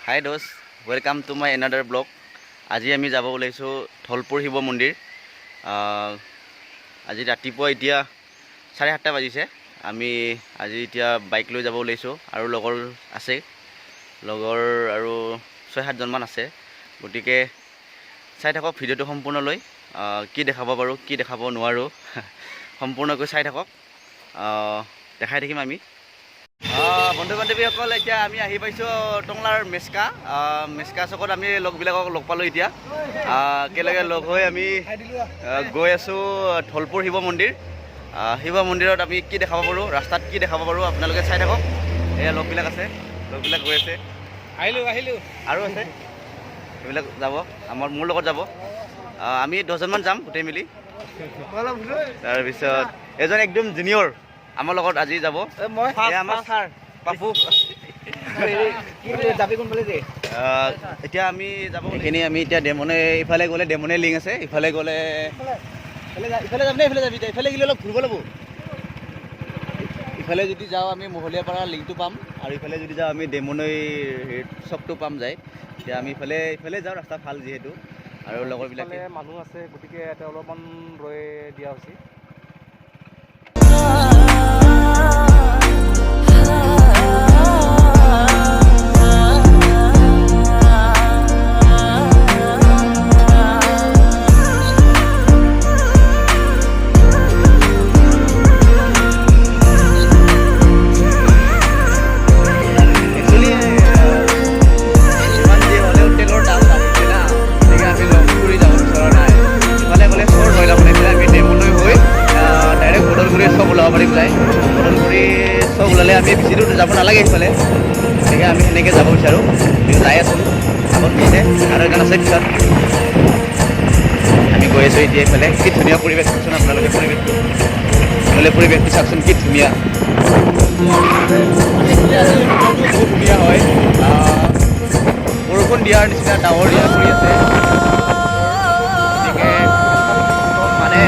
হাই দোস্ত, welcome to my another blog. আজি আমি যাব ওলাইছোঁ ধলপুৰ শিৱ মন্দিৰ। আজি ৰাতিপুৱা এতিয়া 7:30 বাজিছে। আমি আজি এতিয়া বাইক লৈ যাব ওলাইছোঁ আৰু লগৰ আছে, লগৰ আৰু 6-7জনমান আছে। গতিকে চাই থাকক ভিডিঅ'টো সম্পূৰ্ণলৈ। কি দেখাব পাৰোঁ কি দেখাব নোৱাৰোঁ সম্পূৰ্ণকৈ চাই থাকক, দেখাই থাকিম আমি। বন্ধু বান্ধৱীসকল, এতিয়া আমি আহি পাইছোঁ টংলাৰ মেচকা চকত। আমি লগবিলাকক লগ পালোঁ। এতিয়া একেলগে লগ হৈ আমি গৈ আছোঁ ধলপুৰ শিৱ মন্দিৰ। শিৱ মন্দিৰত আমি কি দেখাব পাৰোঁ, ৰাস্তাত কি দেখাব পাৰোঁ আপোনালোকে চাই থাকক। এয়া লগবিলাক আছে, লগবিলাক গৈ আছে, আহিলোঁ আৰু আছে, সেইবিলাক যাব, মোৰ লগত যাব। আমি 10জনমান যাম গোটেই মিলি। তাৰপিছত এজন একদম জুনিয়ৰ আমাৰ লগত আজি যাব, পাপু। এতিয়া আমি যাব, এইখিনি আমি এতিয়া ডেমনে, ইফালে গ'লে ডেমনে লিংক আছে, ইফালে গ'লে ইফালে যাম নে ইফালে যাবি? ইফালে গ'লে অলপ ঘূৰিব লাগিব। ইফালে যদি যাওঁ আমি মহলীয়াপাৰা লিংকটো পাম, আৰু ইফালে যদি যাওঁ আমি ডেমনৈ চকটো পাম যায়। এতিয়া আমি ইফালে যাওঁ, ৰাস্তা ভাল যিহেতু, আৰু লগৰবিলাকে মানুহ আছে, গতিকে ইয়াতে অলপমান ৰৈ দিয়া উচিত। ওলালে আমি বেছি দূৰ যাব নালাগে সেইফালে, গতিকে আমি সেনেকৈ যাব বিচাৰোঁ। যাই আছোঁ, আগত গৈছে আৰু এজন আছে পিছত। আমি গৈ আছোঁ এতিয়া এইফালে। কি ধুনীয়া পৰিৱেশ চাওকচোন আপোনালোকে, পৰিৱেশটো পৰিৱেশটো চাওকচোন কি ধুনীয়া। বহুত ধুনীয়া হয়, বৰষুণ দিয়াৰ নিচিনা ডাৱৰীয়া কৰি আছে। গতিকে মানে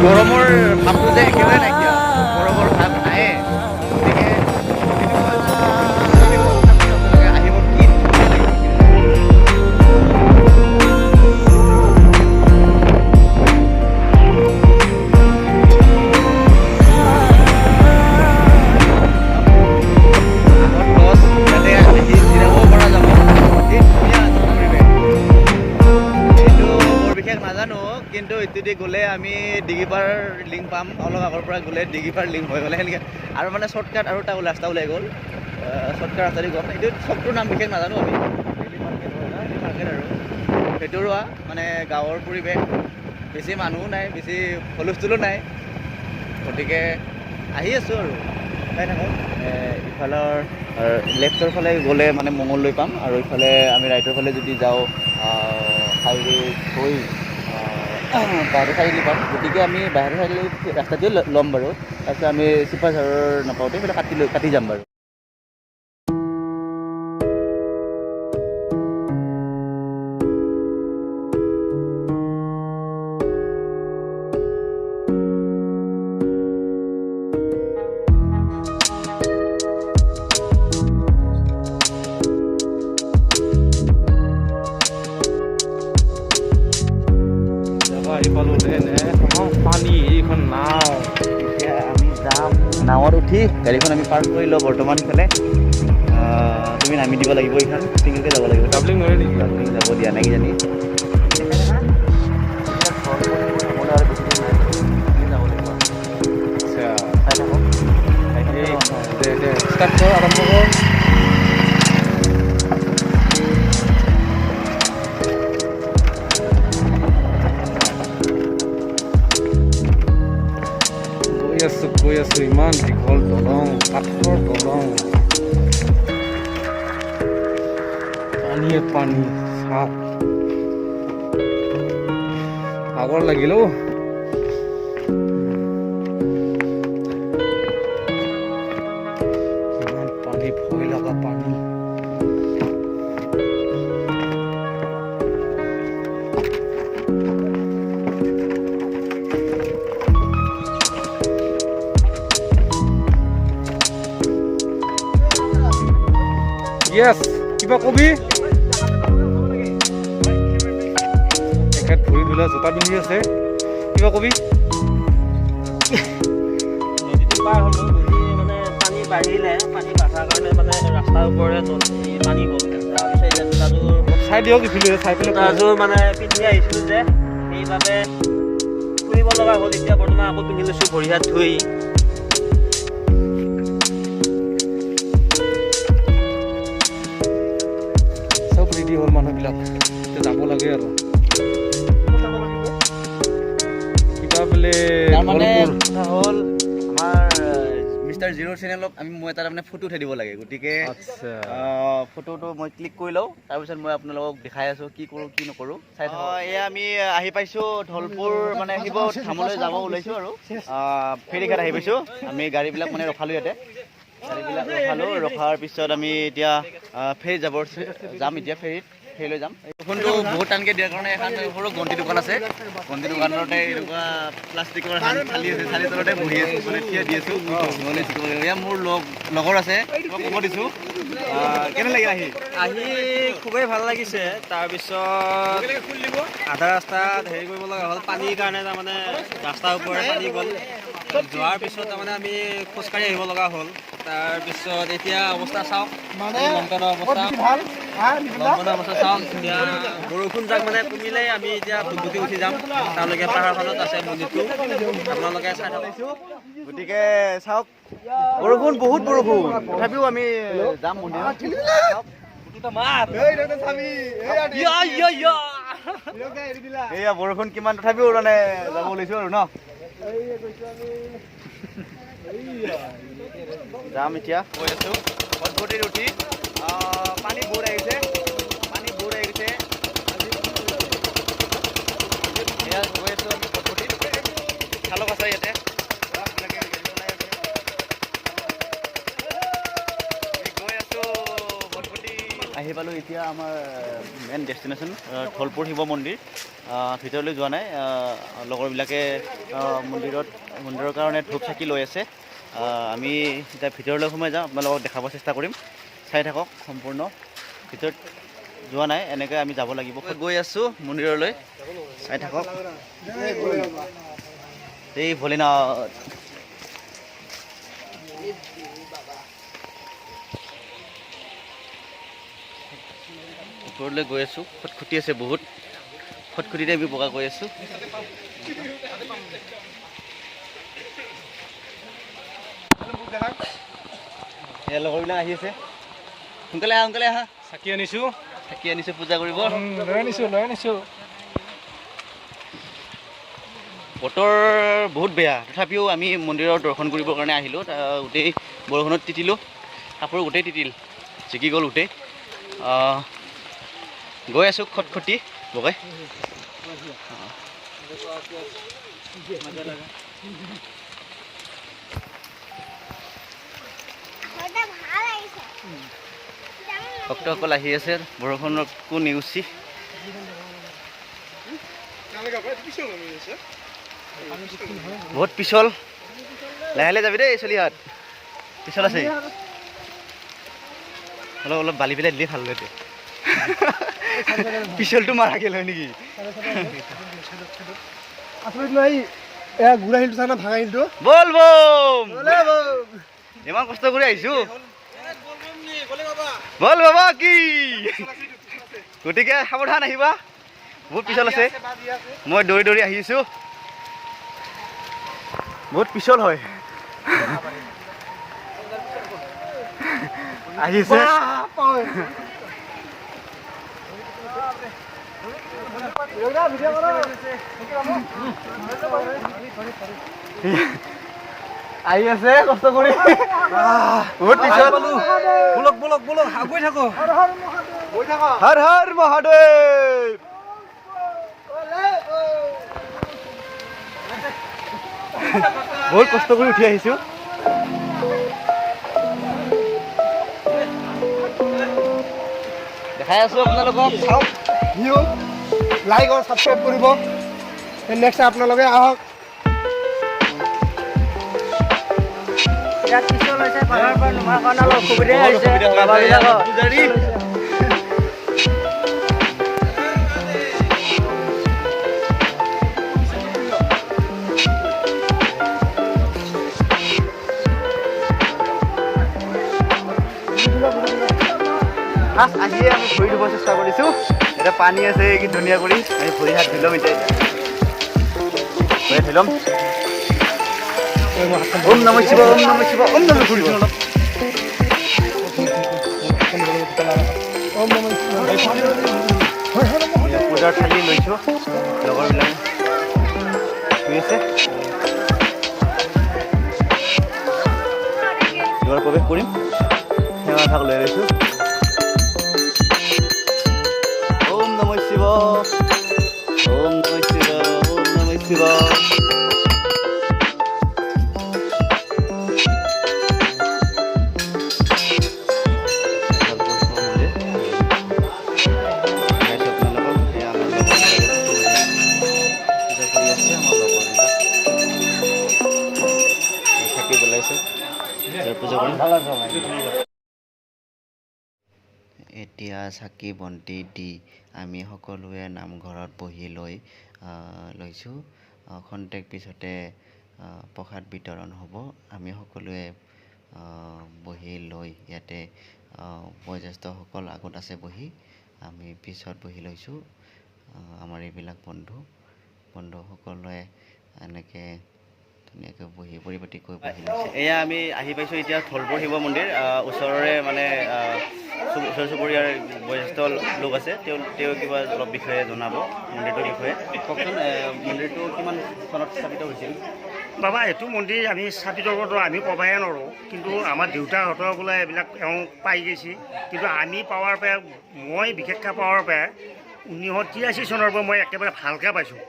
গৰমৰ ভাৱটো যে একেবাৰে নাইকিয়া, গৰমৰ ভাৱ নাহে। কিন্তু এইটোদি গ'লে আমি ডিগিপাৰ লিংক পাম, অলপ আগৰ পৰা গ'লে ডিগিপাৰ লিংক হৈ গ'লে সেনেকৈ, আৰু মানে শ্বৰ্টকাট আৰু এটা ৰাস্তা ওলাই গ'ল, শ্বৰ্টকাট ৰাস্তাদি গ'ল। এইটো চবটোৰ নাম বিশেষ নাজানো আমি, মাৰ্কেট আৰু সেইটো মানে গাঁৱৰ পৰিৱেশ, বেছি মানুহো নাই, বেছি হুলস্থুলো নাই। গতিকে আহি আছোঁ আৰু চাই থাকক। ইফালৰ লেফ্টৰ ফালে গ'লে মানে মঙলদৈ পাম, আৰু ইফালে আমি ৰাইটৰ ফালে যদি যাওঁ হাইৱে হৈ বাহিৰৰ চাৰিআলি পাম। গতিকে আমি বাহিৰৰ চাৰিআলি ৰাস্তাটোৱে ল'ম বাৰু। তাৰপিছত আমি চিপাঝাৰৰ নাপাওঁতে সেইফালে কাটি যাম বাৰু। পানী এইখন নাও, এতিয়া আমি যাম নাৱত উঠি। গাড়ীখন আমি পাৰ্ক কৰি লওঁ বৰ্তমান ইফালে। তুমি নামি দিব লাগিব, এইখন চিংগলকৈ যাব লাগিব। ডাবলিং নহয় নেকি? ডাবলিং যাব দিয়া নাই কিজানি। ষ্টাৰ্ট কৰ, আৰম্ভ কৰ। গৈ আছোঁ, ইমান দীঘল দলং, কাঠৰ দলং, পানীয়ে পানী, চাপ ভাগৰ লাগিল অ'। ইমান পানী, ভয় লগা পানী। Yes, কিবা কবি? তেখেত ভৰি ধুলা জোতা পিন্ধি আছে কিবা কবি নদীটো পাৰ হ'লো নদী মানে পানী বাঢ়িলে পানী বাঢ়াৰ কাৰণে মানে ৰাস্তাৰ ওপৰে নদী পানী গ'ল তাৰপিছত এতিয়া জোতাযোৰ চাই দিয়ক ইফালে চাই পেলাই জোতাযোৰ মানে পিন্ধি আহিছিলোঁ যে সেইবাবে ফুৰিব লগা হ'ল এতিয়া বৰ্তমান আকৌ পিন্ধি লৈছোঁ ভৰি হাত ধুই চব ৰেডি হ'ল মানুহবিলাক এতিয়া যাব লাগে আৰু কিবা বোলে তাৰমানে ফলবোৰ কথা হ'ল আমাৰ মিষ্টাৰ জিৰ' চেনেলক মই এটা তাৰমানে ফটো উঠাই দিব লাগে গতিকে আচ্ছা ফটোটো মই ক্লিক কৰি লওঁ তাৰপিছত মই আপোনালোকক দেখাই আছোঁ কি কৰোঁ কি নকৰোঁ চাই থাকক এয়া আমি আহি পাইছোঁ ধলপুৰ মানে শিৱ ধামলৈ যাব ওলাইছোঁ আৰু ফেৰীঘাট আহি পাইছোঁ আমি গাড়ীবিলাক মানে ৰখালোঁ ইয়াতে গাড়ীবিলাক ৰখাৰ পিছত আমি এতিয়া ফেৰীত যাম এতিয়া ফেৰীলৈ যাম ফোনটো বহুত টানকৈ দিয়াৰ কাৰণে এখন সৰু গণ্টি দোকান আছে গণ্টি দোকানতে এনেকুৱা প্লাষ্টিকৰ থালি আছে থালি তলতে বহি আছোঁ মানে থিয় দি আছোঁ এয়া মোৰ লগৰ আছে মই ক'ব দিছোঁ কেনে লাগিল আহি খুবেই ভাল লাগিছে তাৰপিছত আধা ৰাস্তাত হেৰি কৰিব লগা হ'ল পানীৰ কাৰণে তাৰমানে ৰাস্তাৰ ওপৰে পানী গ'ল যোৱাৰ পিছত তাৰমানে আমি খোজকাঢ়ি আহিব লগা হ'ল তাৰপিছত এতিয়া অৱস্থা চাওক লকডাউনৰ অৱস্থা চাওক এতিয়া বৰষুণ যাক মানে কমিলেই আমি এতিয়া ভুটভুটি উঠি যাম তালৈকে পাহাৰখনত আছে মন্দিৰটো আপোনালোকে চাই থাকক গতিকে চাওক বৰষুণ বহুত বৰষুণ তথাপিও আমি যাম মন্দিৰত এয়া বৰষুণ কিমান তথাপিও মানে যাব ওলাইছোঁ আৰু ন যাম এতিয়া গৈ আছোঁ পথভটিত উঠি পানী বহুত আহিছে এয়া গৈ আছোঁ আমি পথভটিত চালক আছে ইয়াতে গৈ আছোঁ পথভটি আহি পালোঁ এতিয়া আমাৰ মেইন ডেষ্টিনেশ্যন ধলপুৰ শিৱ মন্দিৰ ভিতৰলৈ যোৱা নাই লগৰবিলাকে মন্দিৰৰ কাৰণে ধূপ চাকি লৈ আছে আমি এতিয়া ভিতৰলৈ সোমাই যাওঁ আপোনালোকক দেখাব চেষ্টা কৰিম চাই থাকক সম্পূৰ্ণ ভিতৰত যোৱা নাই এনেকৈ আমি যাব লাগিব গৈ আছোঁ মন্দিৰলৈ চাই থাকক এই ভোলেনাথ ওপৰলৈ গৈ আছোঁ খটখটি আছে বহুত খটখটিতে আমি বগা গৈ আছোঁ এয়া লগৰবিলাক আহি আছে সোনকালে আহা চাকি আনিছোঁ পূজা কৰিব লৈ আনিছোঁ বতৰ বহুত বেয়া তথাপিও আমি মন্দিৰৰ দৰ্শন কৰিবৰ কাৰণে আহিলোঁ গোটেই বৰষুণত তিতিলোঁ কাপোৰ গোটেই তিতিল জিকি গ'ল গোটেই গৈ আছোঁ খটখটি বগাই ভক্তসকল আহি আছে বৰষুণকো নেওচি বহুত পিছল লাহে যাবি দেই চলিহাত পিছল আছে অলপ বালি পেলাই দিলে ভাল লাগে পিছলটো মাৰা গেল হয় নেকি বল বম ইমান কষ্ট কৰি আহিছোঁ বল বাবা কি গতিকে সাৱধান আহিবা বহুত পিছল আছে মই দৌৰি আহিছোঁ বহুত পিছল হয় আহিছে আহি আছে কষ্ট কৰি বহুত পিছল বলক গৈ থাকো হৰ হৰ মহাদেৱ বহুত কষ্ট কৰি উঠি আহিছোঁ দেখাই আছোঁ আপোনালোকক চাওক লাইক আৰু ছাবস্ক্ৰাইব কৰিব নেক্সট আপোনালোকে আহক ইয়াত পিছল হৈছে পাহাৰৰ পৰা নোমাৰ কাৰণে অলপ অসুবিধাই হৈছে বাবাবিলাকৰ ফাৰ্ষ্ট আহিয়ে আমি ভৰি ধুব চেষ্টা কৰিছোঁ। এতিয়া পানী আছে কি ধুনীয়া কৰি আমি ভৰি হাত ধুই ল'ম এতিয়া ভৰি ধুই ল'ম। ওম নমঃ শিৱায় ওম নমঃ শিৱায় ওম নমঃ শিৱায়। পূজাৰ থালি লৈছোঁ লগৰবিলাক শুই আছে। দুৱাৰ প্ৰৱেশ কৰিম সেৱা ভাগ লৈ লৈছোঁ। ওম নমঃ শিৱায় ওম নমঃ শিৱায় ওম নমঃ শিৱায়। এতিয়া চাকি বন্তি দি আমি সকলোৱে নামঘৰত বহি লৈছোঁ। খন্তেক পিছতে প্ৰসাদ বিতৰণ হ'ব। আমি সকলোৱে বহি লৈ ইয়াতে বয়োজ্যেষ্ঠসকল আগত আছে বহি, আমি পিছত বহি লৈছোঁ। আমাৰ এইবিলাক বন্ধুসকলে এনেকৈ ধুনীয়াকৈ বহি পৰিপাটিকৈ বহি লৈছে। এয়া আমি আহি পাইছোঁ এতিয়া ধলপুৰ শিৱ মন্দিৰ। ওচৰৰে মানে ওচৰ চুবুৰীয়াৰ বয়োজ্যেষ্ঠ লোক আছে, তেওঁ কিবা অলপ বিষয়ে জনাব মন্দিৰটোৰ বিষয়ে। কওকচোন মন্দিৰটো কিমান চনত স্থাপিত হৈছিল? বাবা এইটো মন্দিৰ আমি স্থাপিত কৰোঁ আমি ক'বাই নোৱাৰোঁ, কিন্তু আমাৰ দেউতাহঁতৰ বোলে এইবিলাক তেওঁ পাই গৈছে, কিন্তু আমি পাৱাৰ পৰা মই বিশেষকৈ পাৱাৰ পৰা 1983 চনৰ পৰা মই একেবাৰে ভালকৈ পাইছোঁ।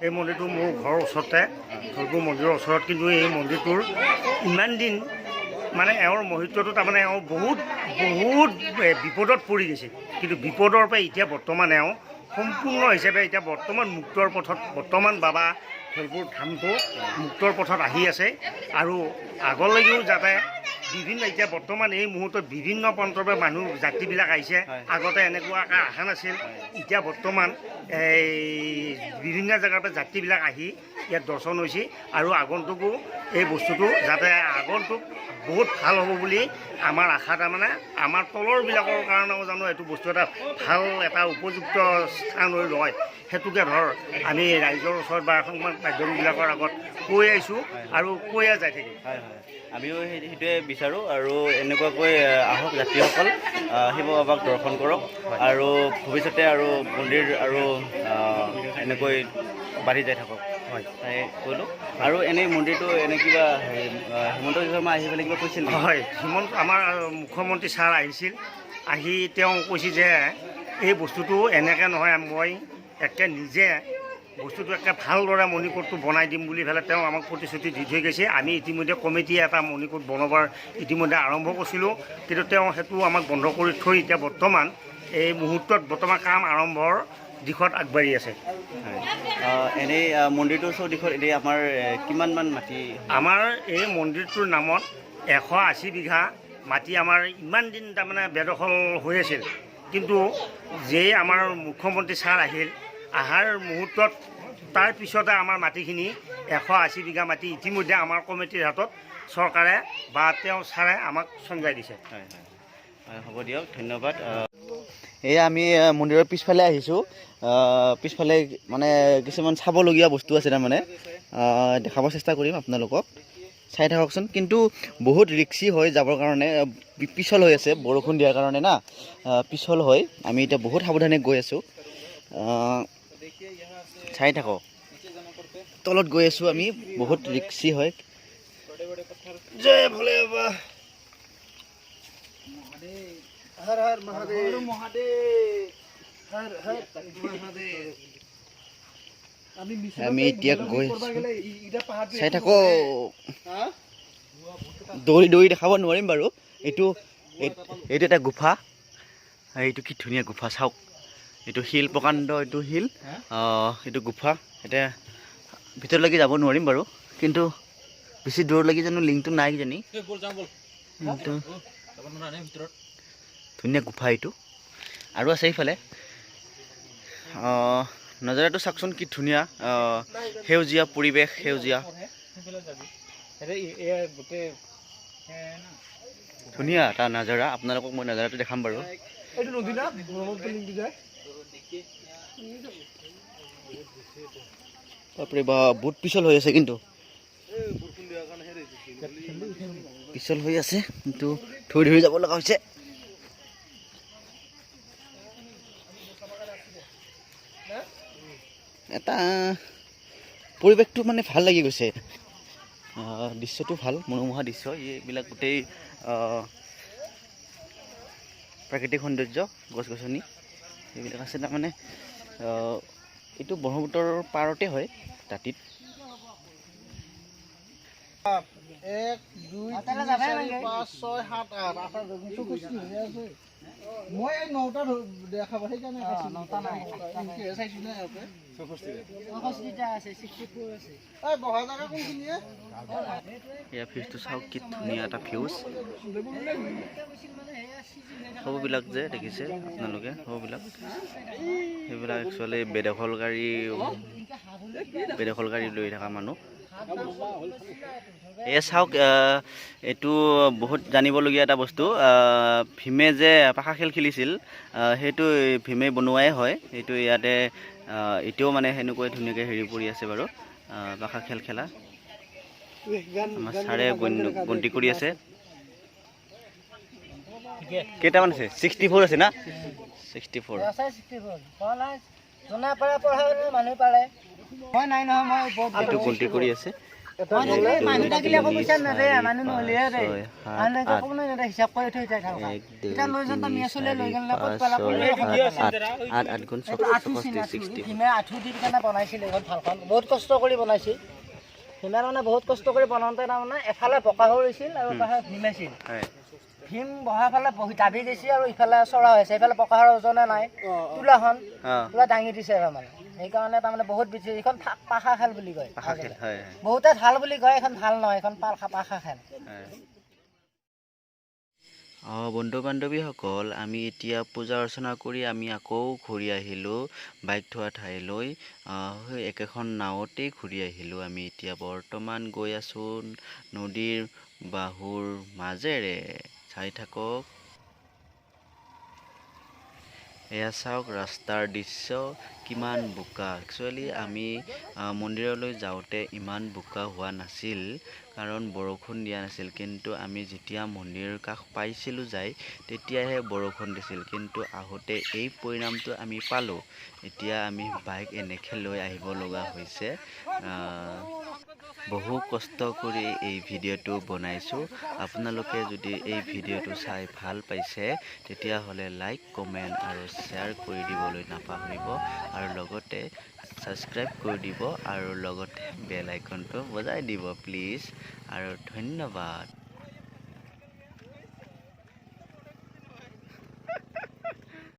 এই মন্দিৰটো মোৰ ঘৰৰ ওচৰতে, ধলপুৰ মন্দিৰৰ ওচৰত। কিন্তু এই মন্দিৰটোৰ ইমান দিন মানে এওঁৰ মহিত্বটো তাৰমানে এওঁ বহুত বিপদত পৰি গৈছে, কিন্তু বিপদৰ পৰা এতিয়া বৰ্তমান এওঁ সম্পূৰ্ণ হিচাপে এতিয়া বৰ্তমান মুক্তৰ পথত বৰ্তমান বাবা ধলপুৰ ধামটো মুক্তৰ পথত আহি আছে। আৰু আগলৈও যাতে বিভিন্ন এতিয়া বৰ্তমান এই মুহূৰ্তত বিভিন্ন প্ৰান্তৰ পৰা মানুহ যাত্ৰীবিলাক আহিছে। আগতে এনেকুৱা অহা নাছিল, এতিয়া বৰ্তমান এই বিভিন্ন জেগাৰ পৰা যাত্ৰীবিলাক আহি ইয়াত দৰ্শন হৈছে। আৰু আগন্তুকো এই বস্তুটো যাতে আগন্তুক বহুত ভাল হ'ব বুলি আমাৰ আশা। তাৰমানে আমাৰ তলৰবিলাকৰ কাৰণেও জানো এইটো বস্তু এটা ভাল এটা উপযুক্ত স্থান হৈ ৰয়, সেইটোকে ধৰ আমি ৰাইজৰ ওচৰত বা সংবাদ মাধ্যমবিলাকৰ আগত কৈ আহিছোঁ আৰু কৈয়ে যাই থাকিম। আমিও সেইটোৱে বিচাৰোঁ। আৰু এনেকুৱাকৈ আহক যাত্ৰীসকল, শিৱ বাবাক দৰ্শন কৰক আৰু ভৱিষ্যতে আৰু মন্দিৰ আৰু এনেকৈ বাঢ়ি যাই থাকক। হয় তাই ক'লোঁ। আৰু এনেই মন্দিৰটো এনে কিবা হিমন্ত বিশ্ব শৰ্মা আহি পেলাই কিবা কৈছিল? হয়, আমাৰ মুখ্যমন্ত্ৰী ছাৰ আহিছিল, আহি তেওঁ কৈছে যে এই বস্তুটো এনেকৈ নহয়, মই একে নিজে বস্তুটো একে ভালদৰে মণিকোটটো বনাই দিম বুলি পেলাই তেওঁ আমাক প্ৰতিশ্ৰুতি দি থৈ গৈছে। আমি ইতিমধ্যে কমিটি এটা মণিকোট বনাবৰ ইতিমধ্যে আৰম্ভ কৰিছিলোঁ, কিন্তু তেওঁ সেইটো আমাক বন্ধ কৰি থৈ এতিয়া বৰ্তমান এই মুহূৰ্তত বৰ্তমান কাম আৰম্ভৰ দিশত আগবাঢ়ি আছে। এনেই মন্দিৰটোৰ চৌদিশত এনেই আমাৰ কিমানমান মাটি? আমাৰ এই মন্দিৰটোৰ নামত 180 বিঘা মাটি আমাৰ ইমান দিন তাৰমানে বেদখল হৈ আছিল, কিন্তু যেই আমাৰ মুখ্যমন্ত্ৰী ছাৰ আহিল, অহাৰ মুহূৰ্তত তাৰ পিছতে আমাৰ মাটিখিনি 180 বিঘা মাটি ইতিমধ্যে আমাৰ কমিটিৰ হাতত চৰকাৰে বা তেওঁ ছাৰে আমাক চঞ্জাই দিছে। হয় হয়, হ'ব দিয়ক, ধন্যবাদ। এয়া আমি মন্দিৰৰ পিছফালে আহিছোঁ। পিছফালে মানে কিছুমান চাবলগীয়া বস্তু আছে, তাৰমানে দেখাব চেষ্টা কৰিম আপোনালোকক, চাই থাককচোন। কিন্তু বহুত ৰিক্সি হয় যাবৰ কাৰণে, পিছল হৈ আছে বৰষুণ দিয়াৰ কাৰণে না, পিছল হয়। আমি এতিয়া বহুত সাৱধানে গৈ আছোঁ, চাই থাকক। তলত গৈ আছোঁ আমি, বহুত ৰিক্সি হয়। জয় ভোলে বাবা। হৰ হৰ মহাদেৱ মহাদেৱ হৰ হৰ মহাদেৱ। আমি এতিয়া গৈ আছোঁ, চাই থাকো। দৌৰি দৌৰি দেখাব নোৱাৰিম বাৰু। এইটো এটা গুফা, এইটো কি ধুনীয়া গুফা চাওক। এইটো শিল, প্ৰকাণ্ড এইটো শিল, এইটো গুফা। এতিয়া ভিতৰলৈকে যাব নোৱাৰিম বাৰু, কিন্তু বেছি দূৰলৈকে জানো লিংকটো নাই কিজানি। ধুনীয়া গুফা এইটো, আৰু আছে এইফালে। নজাৰাটো চাওকচোন কি ধুনীয়া, সেউজীয়া পৰিৱেশ, সেউজীয়া ধুনীয়া এটা নাজাৰা। আপোনালোকক মই নাজাৰাটো দেখাম বাৰু। এইটো নদী না ব্ৰহ্মপুত্ৰ লিংকটো যায় বাপৰে বা বহুত পিছল হৈ আছে কিন্তু পিছল হৈ আছে কিন্তু ধৰি ধৰি যাব লগা হৈছে এটা পৰিৱেশটো মানে ভাল লাগি গৈছে দৃশ্যটো ভাল মনোমোহা দৃশ্য এইবিলাক গোটেই প্ৰাকৃতিক সৌন্দৰ্য গছ গছনি এইবিলাক আছে তাৰমানে এইটো ব্ৰহ্মপুত্ৰৰ পাৰতে হয় দাঁতিত 1 2 3 4 5 6 7 8 মই এই 9টা দেখাব সেইকাৰণে আছে 9টা নাই চাইছো না ইয়াতে 64টা আছে 64 আছে এই বহা জায়গা কোনখিনিয়ে এয়া ফিউজটো চাওক কি ধুনীয়া এটা ফিউজ সববিলাক যে দেখিছে আপোনালোকে সববিলাক সেইবিলাক একচুৱেলি বেদখলকাৰী লৈ থকা মানুহ এয়া চাওক এইটো বহুত জানিবলগীয়া এটা বস্তু ভীমে যে পাশা খেল খেলিছিল সেইটো ভীমে বনোৱাই হয় এইটো ইয়াতে এতিয়াও মানে সেনেকৈ ধুনীয়াকৈ হেৰি পৰি আছে বাৰু পাশা খেল খেলা আমাৰ ছাৰে গন্তি কৰি আছে কেইটামান আছে 64 আছে না 64 এইটো গন্তি কৰি আছে বহুত কষ্ট কৰি বনাইছিল ভীমে মানে বহুত কষ্ট কৰি বনাওঁতে তাৰমানে এফালে পকা হৈ ৰৈছিল আৰু এফালে ভীমাইছিল ভীম বহা ফালে বহি দাবি গৈছে আৰু ইফালে চৰা হৈছে এইফালে পকাহৰ ওজনে নাই তোলাখন পুৰা দাঙি দিছে মানে সেইকাৰণে তাৰমানে বহুত বেছি এইখন পাশা খেল বুলি কয় বহুতে ঢাল বুলি কয় এখন ঢাল নহয় এখন পাশা খেল বন্ধু বান্ধৱীসকল আমি এতিয়া পূজা অৰ্চনা কৰি আমি আকৌ ঘূৰি আহিলোঁ বাইক থোৱা ঠাইলৈ একেখন নাৱতেই ঘূৰি আহিলোঁ আমি এতিয়া বৰ্তমান গৈ আছোঁ নদীৰ বাহুৰ মাজেৰে চাই থাকক এয়া চাওক ৰাস্তাৰ দৃশ্য কিমান বোকা একচুৱেলি আমি মন্দিৰলৈ যাওঁতে ইমান বোকা হোৱা নাছিল কাৰণ বৰষুণ দিয়া নাছিল কিন্তু আমি যেতিয়া মন্দিৰৰ কাষ পাইছিলোঁ যাই তেতিয়াহে বৰষুণ দিছিল কিন্তু আহোঁতে এই পৰিণামটো আমি পালোঁ এতিয়া আমি বাইক এনেকৈ লৈ আহিব লগা হৈছে বহু কষ্ট কৰি এই ভিডিঅ'টো বনাইছোঁ আপোনালোকে যদি এই ভিডিঅ'টো চাই ভাল পাইছে তেতিয়াহ'লে লাইক কমেণ্ট আৰু শ্বেয়াৰ কৰি দিবলৈ নাপাহৰিব আৰু লগতে ছাবস্ক্ৰাইব কৰি দিব আৰু লগতে বেল আইকনটো বজাই দিব প্লিজ আৰু ধন্যবাদ।